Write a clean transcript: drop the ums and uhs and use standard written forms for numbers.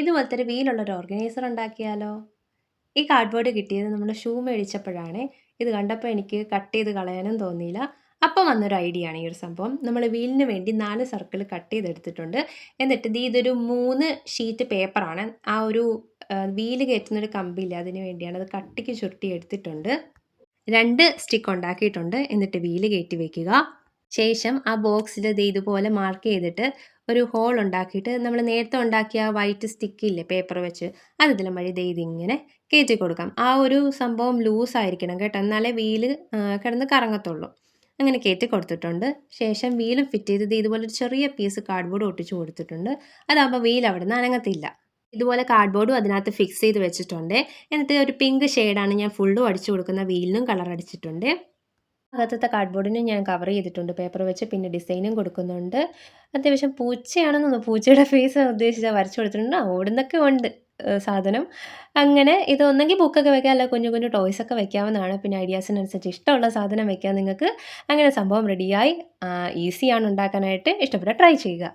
ഇതുപോലത്തെ ഒരു വീലുള്ളൊരു ഓർഗനൈസർ ഉണ്ടാക്കിയാലോ? ഈ കാർഡ്ബോർഡ് കിട്ടിയത് നമ്മൾ ഷൂ മേടിച്ചപ്പോഴാണേ. ഇത് കണ്ടപ്പോൾ എനിക്ക് കട്ട് ചെയ്ത് കളയാനും തോന്നിയില്ല. അപ്പം വന്നൊരു ഐഡിയ ആണ് ഈ ഒരു സംഭവം. നമ്മൾ വീലിന് വേണ്ടി 4 സർക്കിൾ കട്ട് ചെയ്തെടുത്തിട്ടുണ്ട്. എന്നിട്ട് ഇതൊരു 3 ഷീറ്റ് പേപ്പറാണ്. ആ ഒരു വീല് കയറ്റുന്നൊരു കമ്പിയില്ലേ അതിന് വേണ്ടിയാണ്. അത് കട്ടിക്ക് ചുരുട്ടി എടുത്തിട്ടുണ്ട്. 2 സ്റ്റിക്ക് ഉണ്ടാക്കിയിട്ടുണ്ട്. എന്നിട്ട് വീല് കയറ്റി വെക്കുക. ശേഷം ആ ബോക്സിൽ ഇതുപോലെ മാർക്ക് ചെയ്തിട്ട് ഒരു ഹോൾ ഉണ്ടാക്കിയിട്ട് നമ്മൾ നേരത്തെ ഉണ്ടാക്കിയ വൈറ്റ് സ്റ്റിക്കില്ലേ പേപ്പർ വെച്ച് അതിലും വഴി ഇതിങ്ങനെ കയറ്റി കൊടുക്കാം. ആ ഒരു സംഭവം ലൂസായിരിക്കണം കേട്ടോ, എന്നാലേ വീല് കിടന്ന് കറങ്ങത്തുള്ളൂ. അങ്ങനെ കയറ്റി കൊടുത്തിട്ടുണ്ട്. ശേഷം വീലും ഫിറ്റ് ചെയ്ത് ഇതുപോലെ ഒരു ചെറിയ പീസ് കാർഡ്ബോർഡ് ഒട്ടിച്ച് കൊടുത്തിട്ടുണ്ട്. അതാകുമ്പോൾ വീൽ അവിടെ നിന്ന് അനങ്ങത്തില്ല. ഇതുപോലെ കാർഡ്ബോർഡും അതിനകത്ത് ഫിക്സ് ചെയ്ത് വെച്ചിട്ടുണ്ട്. എന്നിട്ട് ഒരു പിങ്ക് ഷെയ്ഡാണ് ഞാൻ ഫുള്ളും അടിച്ചു കൊടുക്കുന്ന. വീലിനും കളർ അടിച്ചിട്ടുണ്ട്. അകത്തത്തെ കാർഡ്ബോർഡിന് ഞാൻ കവർ ചെയ്തിട്ടുണ്ട് പേപ്പർ വെച്ച്. പിന്നെ ഡിസൈനും കൊടുക്കുന്നുണ്ട്. അത്യാവശ്യം പൂച്ചയാണെന്ന് തോന്നുന്നു. പൂച്ചയുടെ ഫേസ് ഉദ്ദേശിച്ചാൽ വരച്ചു കൊടുത്തിട്ടുണ്ട്. ഓടുന്നൊക്കെ ഉണ്ട് സാധനം. അങ്ങനെ ഇത് ഒന്നെങ്കിൽ ബുക്കൊക്കെ വെക്കാം, അല്ല കുഞ്ഞു കുഞ്ഞു ടോയ്സൊക്കെ വെക്കാവുന്നതാണ്. പിന്നെ ഐഡിയാസിനനുസരിച്ച് ഇഷ്ടമുള്ള സാധനം വെക്കാം നിങ്ങൾക്ക്. അങ്ങനെ സംഭവം റെഡിയായി. ഈസിയാണ് ഉണ്ടാക്കാനായിട്ട്. ഇഷ്ടപ്പെട്ടാൽ ട്രൈ ചെയ്യുക.